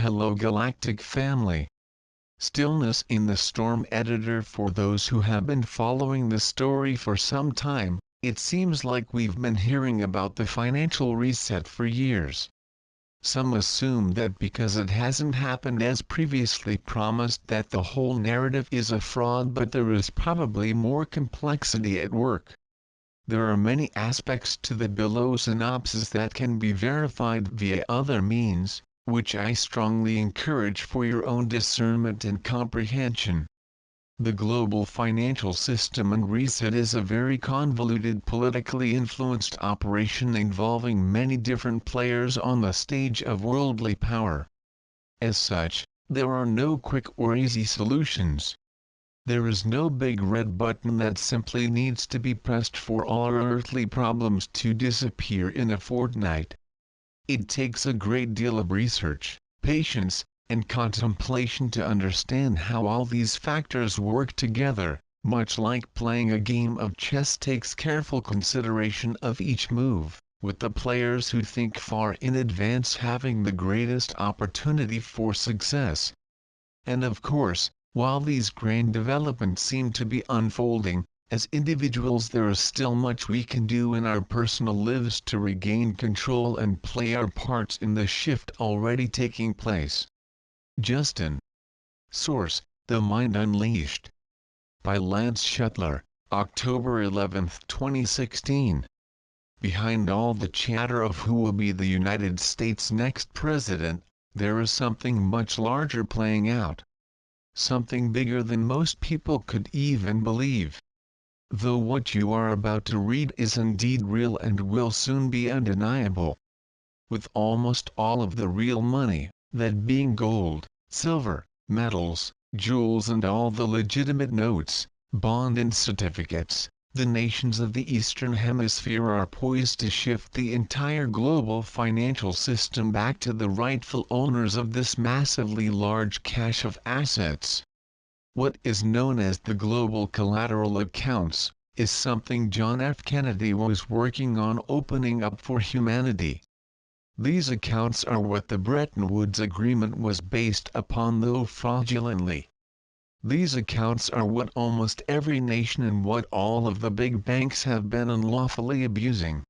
hello Galactic family. Stillness in the storm editor. For those who have been following the story for some time, it seems like we've been hearing about the financial reset for years. Some assume that because it hasn't happened as previously promised that the whole narrative is a fraud, but there is probably more complexity at work. There are many aspects to the below synopsis that can be verified via other means, which I strongly encourage for your own discernment and comprehension. The global financial system and reset is a very convoluted, politically influenced operation involving many different players on the stage of worldly power. As such, there are no quick or easy solutions. There is no big red button that simply needs to be pressed for all our earthly problems to disappear in a fortnight. It takes a great deal of research, patience, and contemplation to understand how all these factors work together. Much like playing a game of chess takes careful consideration of each move, with the players who think far in advance having the greatest opportunity for success. And of course, while these grand developments seem to be unfolding, as individuals there is still much we can do in our personal lives to regain control and play our parts in the shift already taking place. Justin. Source: The Mind Unleashed. By Lance Shuttler, October 11, 2016. Behind all the chatter of who will be the United States' next president, there is something much larger playing out. Something bigger than most people could even believe. Though what you are about to read is indeed real and will soon be undeniable. With almost all of the real money, that being gold, silver, metals, jewels and all the legitimate notes, bond and certificates, the nations of the Eastern Hemisphere are poised to shift the entire global financial system back to the rightful owners of this massively large cache of assets. What is known as the global collateral accounts, is something John F. Kennedy was working on opening up for humanity. These accounts are what the Bretton Woods Agreement was based upon, though fraudulently. These accounts are what almost every nation and what all of the big banks have been unlawfully abusing.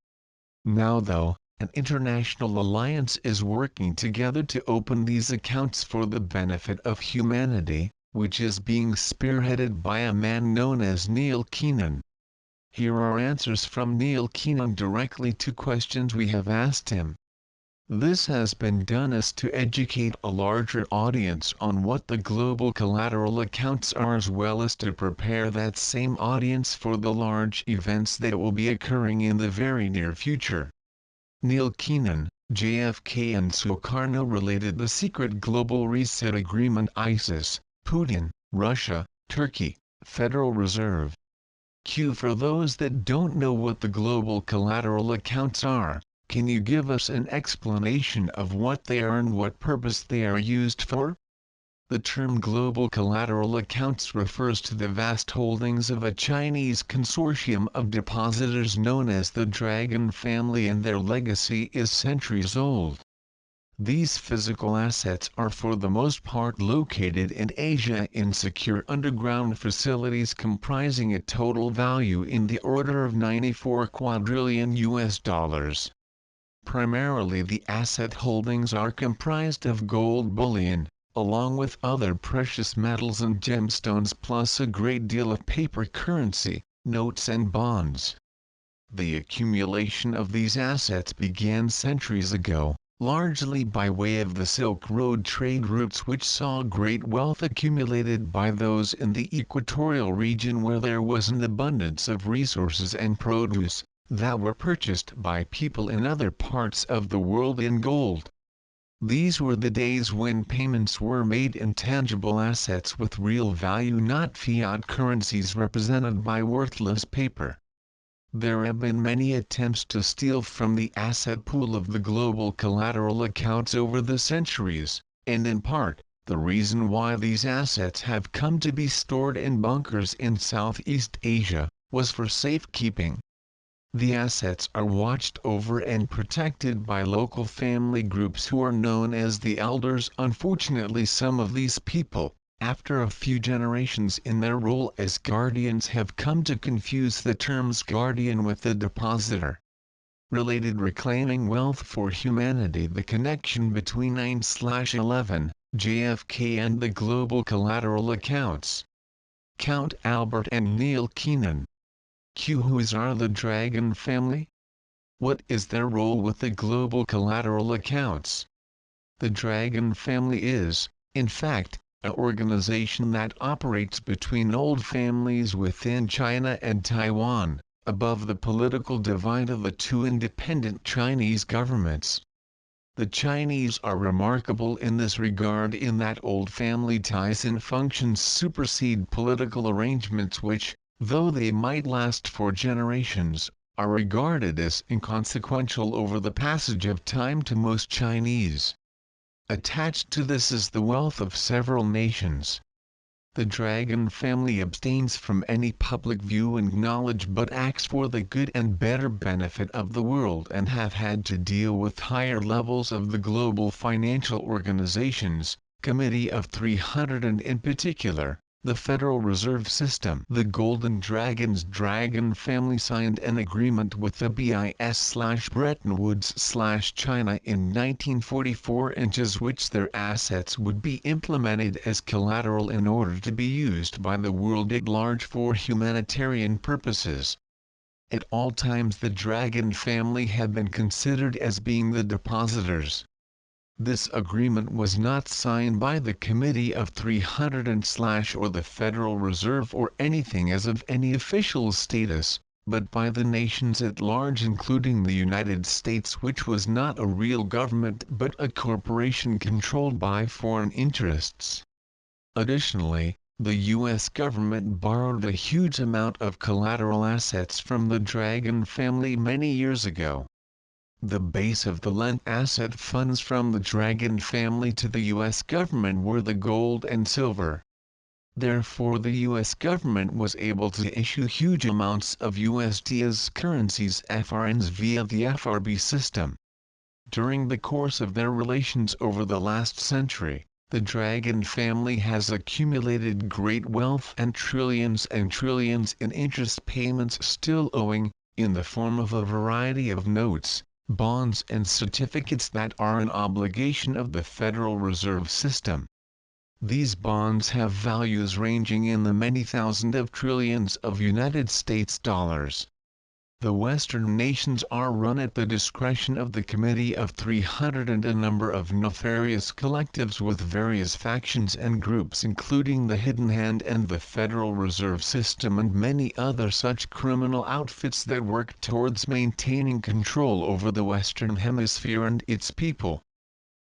Now though, an international alliance is working together to open these accounts for the benefit of humanity, which is being spearheaded by a man known as Neil Keenan. Here are answers from Neil Keenan directly to questions we have asked him. This has been done as to educate a larger audience on what the global collateral accounts are, as well as to prepare that same audience for the large events that will be occurring in the very near future. Neil Keenan, JFK and Sukarno related the secret global reset agreement. ISIS, Putin, Russia, Turkey, Federal Reserve. Q. For those that don't know what the global collateral accounts are, can you give us an explanation of what they are and what purpose they are used for? The term global collateral accounts refers to the vast holdings of a Chinese consortium of depositors known as the Dragon family, and their legacy is centuries old. These physical assets are for the most part located in Asia in secure underground facilities comprising a total value in the order of $94 quadrillion. Primarily the asset holdings are comprised of gold bullion, along with other precious metals and gemstones, plus a great deal of paper currency, notes and bonds. The accumulation of these assets began centuries ago, largely by way of the Silk Road trade routes, which saw great wealth accumulated by those in the equatorial region where there was an abundance of resources and produce, that were purchased by people in other parts of the world in gold. These were the days when payments were made in tangible assets with real value, not fiat currencies represented by worthless paper. There have been many attempts to steal from the asset pool of the global collateral accounts over the centuries, and in part, the reason why these assets have come to be stored in bunkers in Southeast Asia, was for safekeeping. The assets are watched over and protected by local family groups who are known as the elders. Unfortunately, some of these people, after a few generations in their role as guardians, have come to confuse the terms guardian with the depositor. Related reclaiming wealth for humanity. The connection between 9/11, JFK and the global collateral accounts. Count Albert and Neil Keenan. Whose are the Dragon family? What is their role with the global collateral accounts? The Dragon family is, in fact, an organization that operates between old families within China and Taiwan, above the political divide of the two independent Chinese governments. The Chinese are remarkable in this regard in that old family ties and functions supersede political arrangements which, though they might last for generations, are regarded as inconsequential over the passage of time to most Chinese. Attached to this is the wealth of several nations. The Dragon family abstains from any public view and knowledge but acts for the good and better benefit of the world and have had to deal with higher levels of the global financial organizations, Committee of 300 and in particular, the Federal Reserve System. The Golden Dragon's Dragon family signed an agreement with the BIS/Bretton Woods/China in 1944 into which their assets would be implemented as collateral in order to be used by the world at large for humanitarian purposes. At all times the Dragon family have been considered as being the depositors. This agreement was not signed by the Committee of 300 and or the Federal Reserve or anything as of any official status, but by the nations at large including the United States, which was not a real government but a corporation controlled by foreign interests. Additionally, the U.S. government borrowed a huge amount of collateral assets from the Dragon family many years ago. The base of the lent asset funds from the Dragon family to the U.S. government were the gold and silver. Therefore the U.S. government was able to issue huge amounts of USD as currencies FRNs via the FRB system. During the course of their relations over the last century, the Dragon family has accumulated great wealth and trillions in interest payments still owing, in the form of a variety of notes, bonds and certificates that are an obligation of the Federal Reserve System. These bonds have values ranging in the many thousands of trillions of United States dollars. The Western nations are run at the discretion of the Committee of 300 and a number of nefarious collectives with various factions and groups including the Hidden Hand and the Federal Reserve System and many other such criminal outfits that work towards maintaining control over the Western Hemisphere and its people.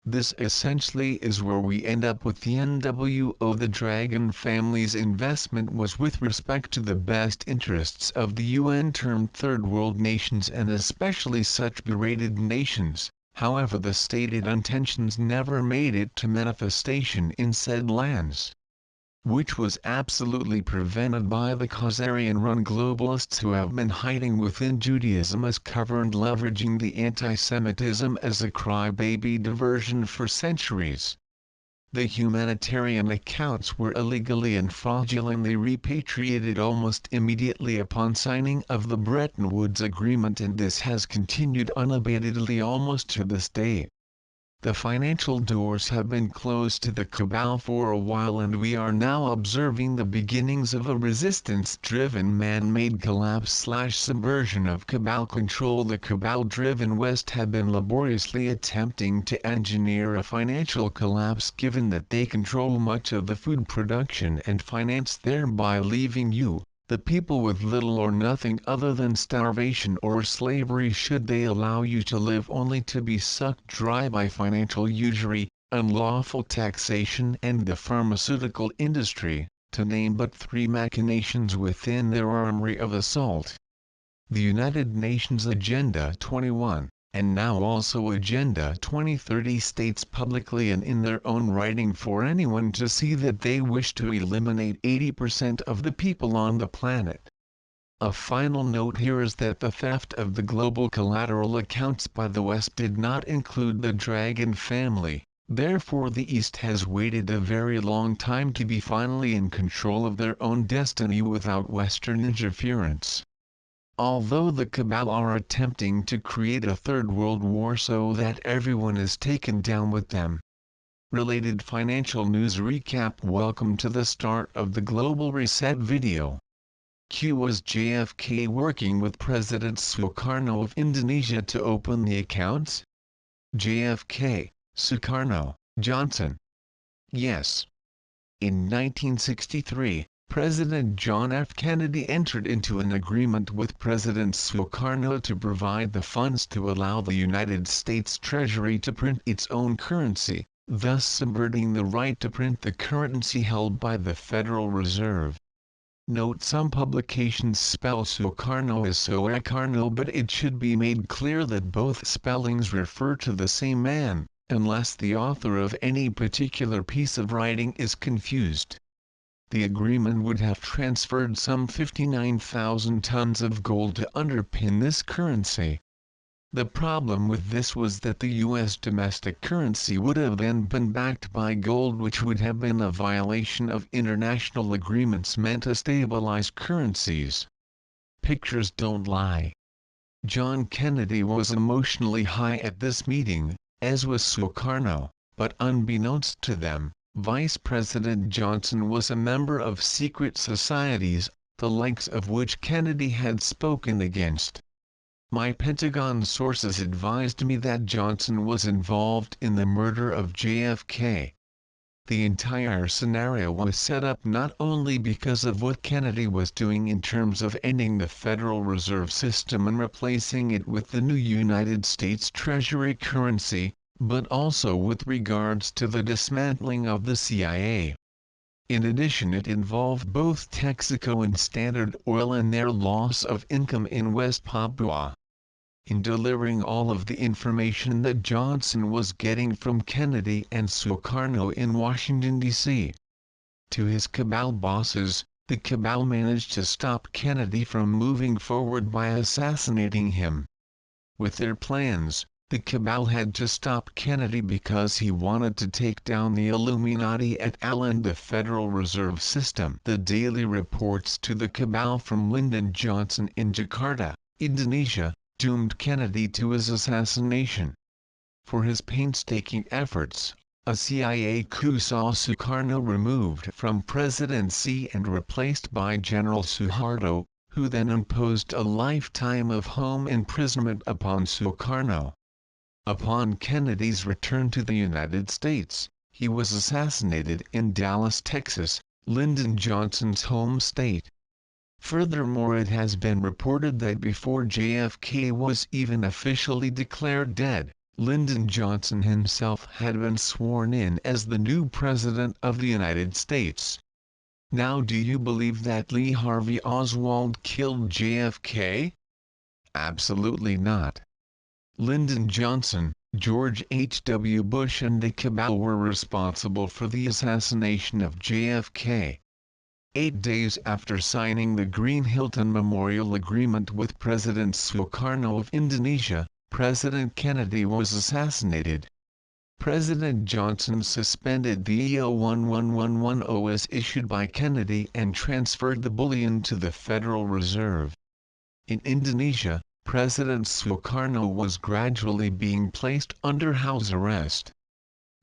This essentially is where we end up with the NWO. The Dragon family's investment was with respect to the best interests of the UN-termed Third World nations and especially such berated nations. However, the stated intentions never made it to manifestation in said lands, which was absolutely prevented by the Khazarian-run globalists who have been hiding within Judaism as cover and leveraging the anti-Semitism as a crybaby diversion for centuries. The humanitarian accounts were illegally and fraudulently repatriated almost immediately upon signing of the Bretton Woods Agreement, and this has continued unabatedly almost to this day. The financial doors have been closed to the cabal for a while, and we are now observing the beginnings of a resistance-driven man-made collapse/subversion of cabal control. The cabal-driven West have been laboriously attempting to engineer a financial collapse, given that they control much of the food production and finance, thereby leaving you, the people, with little or nothing other than starvation or slavery should they allow you to live, only to be sucked dry by financial usury, unlawful taxation and the pharmaceutical industry, to name but three machinations within their armory of assault. The United Nations Agenda 21, and now also Agenda 2030, states publicly and in their own writing for anyone to see that they wish to eliminate 80% of the people on the planet. A final note here is that the theft of the global collateral accounts by the West did not include the Dragon family, therefore the East has waited a very long time to be finally in control of their own destiny without Western interference. Although the cabal are attempting to create a third world war so that everyone is taken down with them. Related financial news recap. Welcome to the start of the Global Reset video. Was JFK working with President Sukarno of Indonesia to open the accounts? JFK, Sukarno, Johnson. Yes. In 1963, President John F. Kennedy entered into an agreement with President Sukarno to provide the funds to allow the United States Treasury to print its own currency, thus subverting the right to print the currency held by the Federal Reserve. Note: some publications spell Sukarno as Soekarno, but it should be made clear that both spellings refer to the same man, unless the author of any particular piece of writing is confused. The agreement would have transferred some 59,000 tons of gold to underpin this currency. The problem with this was that the U.S. domestic currency would have then been backed by gold, which would have been a violation of international agreements meant to stabilize currencies. Pictures don't lie. John Kennedy was emotionally high at this meeting, as was Sukarno, but unbeknownst to them, Vice President Johnson was a member of secret societies, the likes of which Kennedy had spoken against. My Pentagon sources advised me that Johnson was involved in the murder of JFK. The entire scenario was set up not only because of what Kennedy was doing in terms of ending the Federal Reserve System and replacing it with the new United States Treasury currency, but also with regards to the dismantling of the CIA. In addition, it involved both Texaco and Standard Oil and their loss of income in West Papua. In delivering all of the information that Johnson was getting from Kennedy and Sukarno in Washington, D.C. to his cabal bosses, the cabal managed to stop Kennedy from moving forward by assassinating him. With their plans, the cabal had to stop Kennedy because he wanted to take down the Illuminati et al. And the Federal Reserve System. The daily reports to the cabal from Lyndon Johnson in Jakarta, Indonesia, doomed Kennedy to his assassination. For his painstaking efforts, a CIA coup saw Sukarno removed from presidency and replaced by General Suharto, who then imposed a lifetime of home imprisonment upon Sukarno. Upon Kennedy's return to the United States, he was assassinated in Dallas, Texas, Lyndon Johnson's home state. Furthermore, it has been reported that before JFK was even officially declared dead, Lyndon Johnson himself had been sworn in as the new President of the United States. Now, do you believe that Lee Harvey Oswald killed JFK? Absolutely not. Lyndon Johnson, George H.W. Bush and the cabal were responsible for the assassination of JFK. 8 days after signing the Green Hilton Memorial Agreement with President Sukarno of Indonesia, President Kennedy was assassinated. President Johnson suspended the EO 11110 as issued by Kennedy and transferred the bullion to the Federal Reserve. In Indonesia, President Sukarno was gradually being placed under house arrest.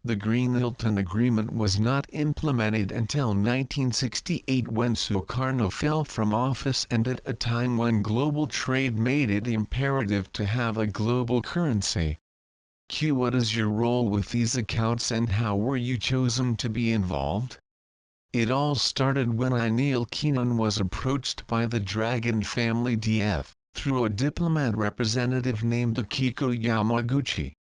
The Green Hilton Agreement was not implemented until 1968 when Sukarno fell from office, and at a time when global trade made it imperative to have a global currency. What is your role with these accounts and how were you chosen to be involved? It all started when Neil Keenan was approached by the Dragon family DF, through a diplomat representative named Akiko Yamaguchi.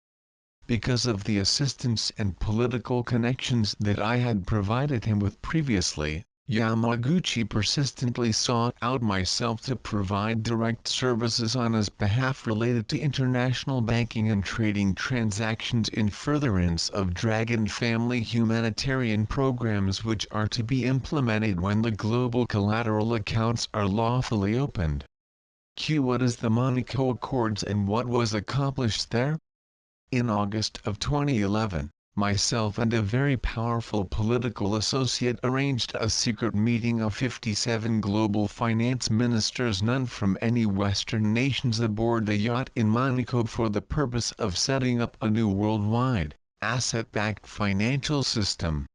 Because of the assistance and political connections that I had provided him with previously, Yamaguchi persistently sought out myself to provide direct services on his behalf related to international banking and trading transactions in furtherance of Dragon Family humanitarian programs which are to be implemented when the global collateral accounts are lawfully opened. What is the Monaco Accords and what was accomplished there? In August of 2011, myself and a very powerful political associate arranged a secret meeting of 57 global finance ministers, none from any Western nations, aboard a yacht in Monaco for the purpose of setting up a new worldwide, asset-backed financial system.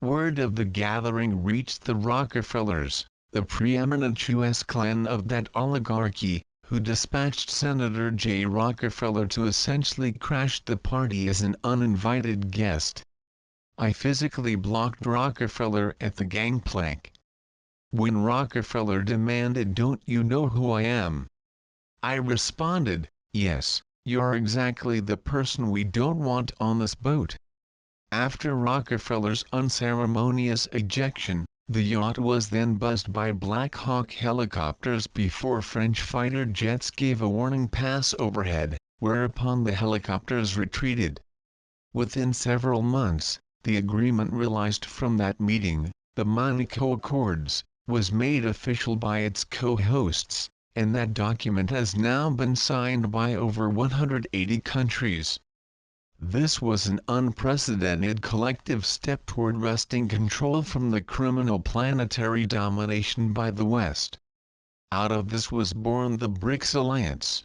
Word of the gathering reached the Rockefellers, the preeminent U.S. clan of that oligarchy, who dispatched Senator J. Rockefeller to essentially crash the party as an uninvited guest. I physically blocked Rockefeller at the gangplank. When Rockefeller demanded, "Don't you know who I am?" I responded, "Yes, you're exactly the person we don't want on this boat." After Rockefeller's unceremonious ejection, the yacht was then buzzed by Black Hawk helicopters before French fighter jets gave a warning pass overhead, whereupon the helicopters retreated. Within several months, the agreement realized from that meeting, the Monaco Accords, was made official by its co-hosts, and that document has now been signed by over 180 countries. This was an unprecedented collective step toward wresting control from the criminal planetary domination by the West. Out of this was born the BRICS alliance,